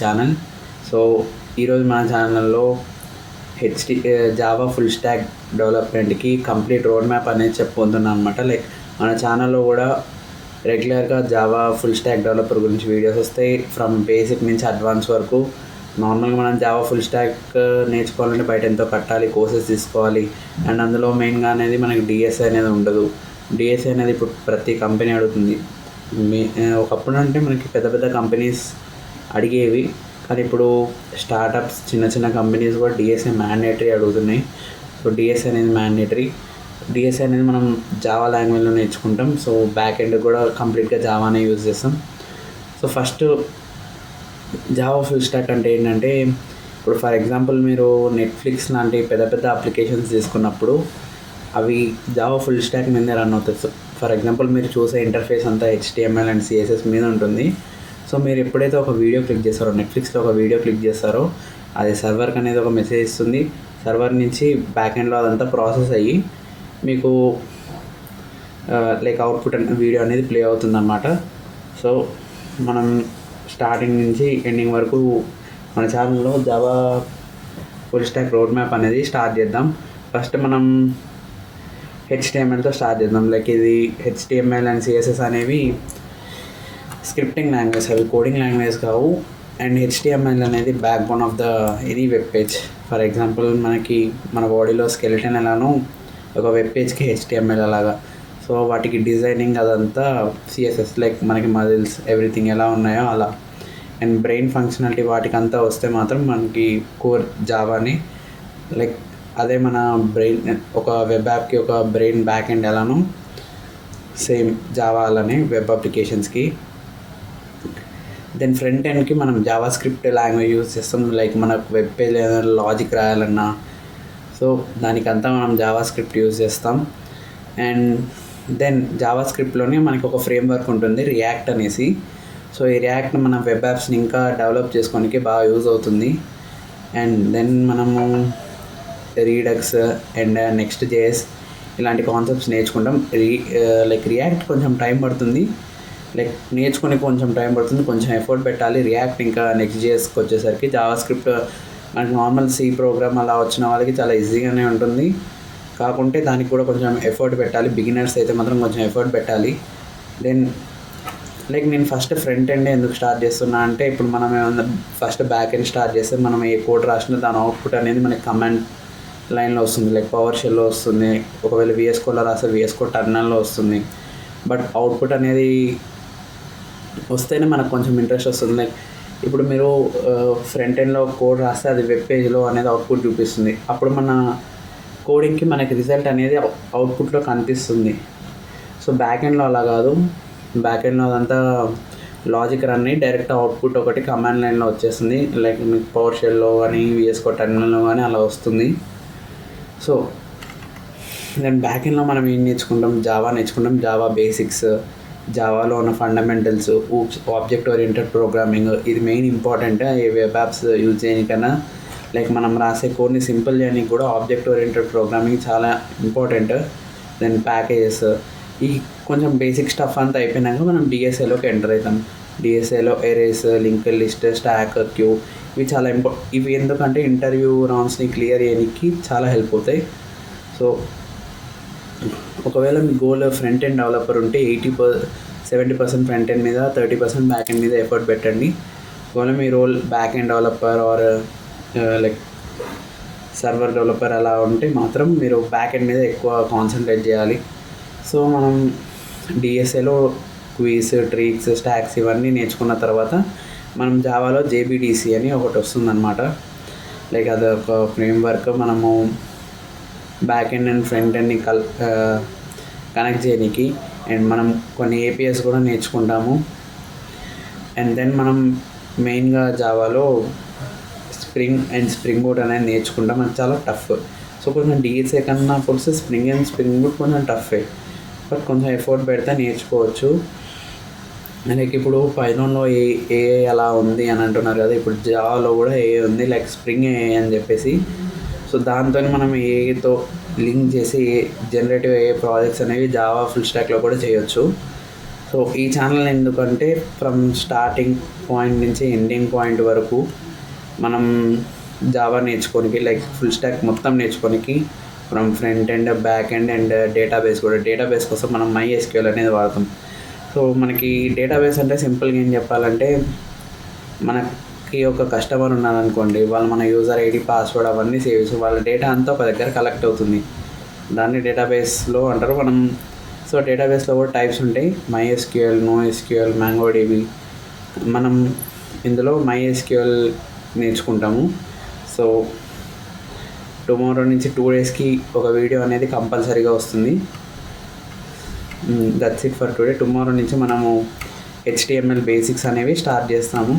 Channel. So ఈరోజు మన ఛానల్లో జావా ఫుల్ స్టాక్ డెవలప్మెంట్కి కంప్లీట్ రోడ్ మ్యాప్ అనేది చెప్పబోతున్నాను అనమాట. లైక్ మన ఛానల్లో కూడా రెగ్యులర్గా జావా ఫుల్ స్టాక్ డెవలపర్ గురించి వీడియోస్ వస్తాయి. ఫ్రమ్ బేసిక్ నుంచి అడ్వాన్స్ వరకు. నార్మల్గా మనం జావా ఫుల్ స్టాక్ నేర్చుకోవాలంటే బయట ఎంతో కట్టాలి, కోర్సెస్ తీసుకోవాలి. అండ్ అందులో మెయిన్గా అనేది మనకి డిఎస్ఐ అనేది ఉండదు. డిఎస్ఐ అనేది ఇప్పుడు ప్రతి కంపెనీ అడుగుతుంది. ఒకప్పుడు అంటే మనకి పెద్ద పెద్ద కంపెనీస్ అడిగేవి, కానీ ఇప్పుడు స్టార్టప్స్, చిన్న చిన్న కంపెనీస్ కూడా డిఎస్ఐ మ్యాండేటరీ అడుగుతున్నాయి. సో డిఎస్ఐ అనేది మ్యాండేటరీ. డిఎస్ఐ అనేది మనం జావా లాంగ్వేజ్లో నేర్చుకుంటాం. సో బ్యాక్ ఎండ్ కూడా కంప్లీట్గా జావానే యూజ్ చేస్తాం. So first Java full stock అంటే ఏంటంటే, ఇప్పుడు ఫర్ ఎగ్జాంపుల్ మీరు నెట్ఫ్లిక్స్ లాంటి పెద్ద పెద్ద అప్లికేషన్స్ తీసుకున్నప్పుడు అవి జావా ఫుల్ స్టాక్ మీదే రన్ అవుతాయి. సో ఫర్ ఎగ్జాంపుల్ మీరు చూసే ఇంటర్ఫేస్ అంతా HTML అండ్ CSS మీద ఉంటుంది. సో మీరు ఎప్పుడైతే ఒక వీడియో క్లిక్ చేస్తారో, నెట్ఫ్లిక్స్లో ఒక వీడియో క్లిక్ చేస్తారో, అది సర్వర్కి అనేది ఒక మెసేజ్ ఇస్తుంది. సర్వర్ నుంచి బ్యాక్ ఎండ్లో అదంతా ప్రాసెస్ అయ్యి మీకు లైక్ అవుట్పుట్ వీడియో అనేది ప్లే అవుతుందన్నమాట. సో మనం స్టార్టింగ్ నుంచి ఎండింగ్ వరకు మన ఛానల్లో Java full stock road map అనేది స్టార్ట్ చేద్దాం. ఫస్ట్ మనం HTMLతో స్టార్ట్ చేద్దాం. లైక్ ఇది HTML అండ్ CSS అనేవి స్క్రిప్టింగ్ లాంగ్వేజ్, అవి కోడింగ్ లాంగ్వేజ్ కావు. అండ్ HTML అనేది back bone of the any web page. For example మనకి మన బాడీలో స్కెలిటన్ ఎలానో ఒక వెబ్ పేజ్కి HTML అలాగా. సో వాటికి డిజైనింగ్ అదంతా CSS, లైక్ మనకి మజిల్స్ ఎవ్రీథింగ్ ఎలా ఉన్నాయో అలా. అండ్ బ్రెయిన్ ఫంక్షనాలిటీ వాటికంతా వస్తే మాత్రం మనకి కోర్ జావాని. లైక్ అదే మన బ్రెయిన్, ఒక వెబ్ యాప్కి ఒక బ్రెయిన్ బ్యాక్ ఎండ్ ఎలానో సేమ్ జావా అలానే వెబ్ అప్లికేషన్స్కి. దెన్ ఫ్రంట్ ఎండ్కి మనం జావా స్క్రిప్ట్ లాంగ్వేజ్ యూజ్ చేస్తాం. లైక్ మనకు వెబ్ పేజ్ ఏదైనా లాజిక్ రాయాలన్నా, సో దానికంతా మనం జావా స్క్రిప్ట్ యూజ్ చేస్తాం. అండ్ దెన్ జావా స్క్రిప్ట్లోనే మనకి ఒక ఫ్రేమ్వర్క్ ఉంటుంది, రియాక్ట్ అనేసి. సో ఈ రియాక్ట్ మన వెబ్ యాప్స్ని ఇంకా డెవలప్ చేసుకోవడానికి బాగా యూజ్ అవుతుంది. అండ్ దెన్ మనము రీడక్స్ అండ్ నెక్స్ట్ జేఎస్ ఇలాంటి కాన్సెప్ట్స్ నేర్చుకుంటాం. లైక్ రియాక్ట్ కొంచెం టైం పడుతుంది, లైక్ నేర్చుకుని కొంచెం టైం పడుతుంది, కొంచెం ఎఫర్ట్ పెట్టాలి. రియాక్ట్ ఇంకా నెక్స్ట్ జేఎస్కి వచ్చేసరికి జావా స్క్రిప్ట్ మనకి నార్మల్ C ప్రోగ్రామ్ అలా వచ్చిన వాళ్ళకి చాలా ఈజీగానే ఉంటుంది. కాకుంటే దానికి కూడా కొంచెం ఎఫర్ట్ పెట్టాలి. బిగినర్స్ అయితే మాత్రం కొంచెం ఎఫర్ట్ పెట్టాలి. దెన్ లైక్ నేను ఫస్ట్ ఫ్రంట్ ఎండ్ ఎందుకు స్టార్ట్ చేస్తున్నా అంటే, ఇప్పుడు మనం ఏమన్నా ఫస్ట్ బ్యాక్ ఎండ్ స్టార్ట్ చేస్తే మనం ఏ కోడ్ రాసినా దాని అవుట్పుట్ అనేది మనకి కమాండ్ లైన్లో వస్తుంది, లైక్ పవర్ షెల్లో వస్తుంది. ఒకవేళ VS కోడ్లో రాస్తే VS కోడ్ టర్మినల్లో వస్తుంది. బట్ అవుట్పుట్ అనేది వస్తేనే మనకు కొంచెం ఇంట్రెస్ట్ వస్తుంది. లైక్ ఇప్పుడు మీరు ఫ్రంట్ ఎండ్లో కోడ్ రాస్తే అది వెబ్ పేజ్లో అనేది అవుట్పుట్ చూపిస్తుంది. అప్పుడు మన కోడింగ్కి మనకి రిజల్ట్ అనేది అవుట్పుట్లో కనిపిస్తుంది. సో బ్యాక్ ఎండ్లో అలా కాదు. బ్యాక్ ఎండ్లో అదంతా లాజిక్ రన్ అయ్యి డైరెక్ట్ అవుట్పుట్ ఒకటి కమాండ్ లైన్లో వచ్చేస్తుంది. లైక్ మీకు పవర్ షెల్లో కానీ VS కోడ్ టర్మినల్లో కానీ అలా వస్తుంది. సో దెన్ బ్యాక్ ఎండ్లో మనం ఏం నేర్చుకుంటాం, జావా నేర్చుకుంటాం. జావా బేసిక్స్, జావాలో ఉన్న ఫండమెంటల్స్, ఆబ్జెక్ట్ ఓరియంటెడ్ ప్రోగ్రామింగ్, ఇది మెయిన్ ఇంపార్టెంట్ ఈ వెబ్ యాప్స్ యూజ్ చేయడానికన్నా. లైక్ మనం రాసే కోడ్ని సింపుల్ చేయడానికి కూడా ఆబ్జెక్ట్ ఓరియంటెడ్ ప్రోగ్రామింగ్ చాలా ఇంపార్టెంట్. దెన్ ప్యాకేజెస్, ఈ కొంచెం బేసిక్ స్టఫ్ అంతా అయిపోయినాక మనం DSAలోకి ఎంటర్ అవుతాం. DSAలో arrays, link list, stack, queue, ఇవి చాలా ఇవి ఎందుకంటే ఇంటర్వ్యూ రౌండ్స్ని క్లియర్ చేయడానికి చాలా హెల్ప్ అవుతాయి. సో ఒకవేళ మీ గోల్ ఫ్రంట్ ఎండ్ డెవలపర్ ఉంటే 70% ఫ్రంట్ ఎండ్ మీద, 30% బ్యాక్ ఎండ్ మీద ఎఫర్ట్ పెట్టండి. ఒకవేళ మీ role back end developer or like server developer అలా ఉంటే మాత్రం మీరు బ్యాక్ ఎండ్ మీద ఎక్కువ కాన్సన్ట్రేట్ చేయాలి. సో మనం DSAలో క్వీస్, ట్రీక్స్, స్టాక్స్ ఇవన్నీ నేర్చుకున్న తర్వాత మనం జావాలో JBDC అని ఒకటి వస్తుందన్నమాట. లైక్ అది ఒక ఫ్రేమ్వర్క్. మనము బ్యాక్ ఎండ్ అండ్ ఫ్రంట్ ఎండ్ని కనెక్ట్ చేయడానికి. అండ్ మనం కొన్ని APIs కూడా నేర్చుకుంటాము. అండ్ దెన్ మనం మెయిన్గా జావాలో స్ప్రింగ్ బూట్ అనేది నేర్చుకుంటాం. అది చాలా టఫ్. సో కొంచెం DSA కన్నా పోలిస్తే స్ప్రింగ్ బూట్ కొంచెం టఫే, బట్ కొంచెం ఎఫర్ట్ పెడితే నేర్చుకోవచ్చు. లైక్ ఇప్పుడు పైథాన్లో ఏ అలా ఉంది అని అంటున్నారు కదా, ఇప్పుడు జావాలో కూడా ఉంది, లైక్ స్ప్రింగ్ అని చెప్పేసి. సో దాంతో మనం ఏతో లింక్ చేసి జనరేటివ్ ప్రాజెక్ట్స్ అనేవి జావా ఫుల్ స్టాక్లో కూడా చేయొచ్చు. సో ఈ ఛానల్ ఎందుకంటే ఫ్రమ్ స్టార్టింగ్ పాయింట్ నుంచి ఎండింగ్ పాయింట్ వరకు మనం జావా నేర్చుకోనికి లైక్ ఫుల్ స్టాక్ మొత్తం నేర్చుకోనికి from front end, back end and database కూడా. డేటాబేస్ కోసం మనం MySQL అనేది వాడతాం. సో మనకి డేటాబేస్ అంటే సింపుల్గా ఏం చెప్పాలంటే, మనకి ఒక కస్టమర్ ఉన్నారనుకోండి, వాళ్ళు మన యూజర్ ఐడి, పాస్వర్డ్ అవన్నీ సేవ్ చేసి వాళ్ళ డేటా అంతా ఒక దగ్గర కలెక్ట్ అవుతుంది. దాన్ని డేటాబేస్లో అంటారు మనం. సో డేటాబేస్లో కూడా టైప్స్ ఉంటాయి, MySQL, NoSQL, MongoDB. మనం ఇందులో MySQL నేర్చుకుంటాము. సో టుమారో నుంచి 2 డేస్కి ఒక వీడియో అనేది కంపల్సరీగా వస్తుంది. That's it for today. Tomorrow నుంచి మనము HTML బేసిక్స్ అనేవి స్టార్ట్ చేస్తాము.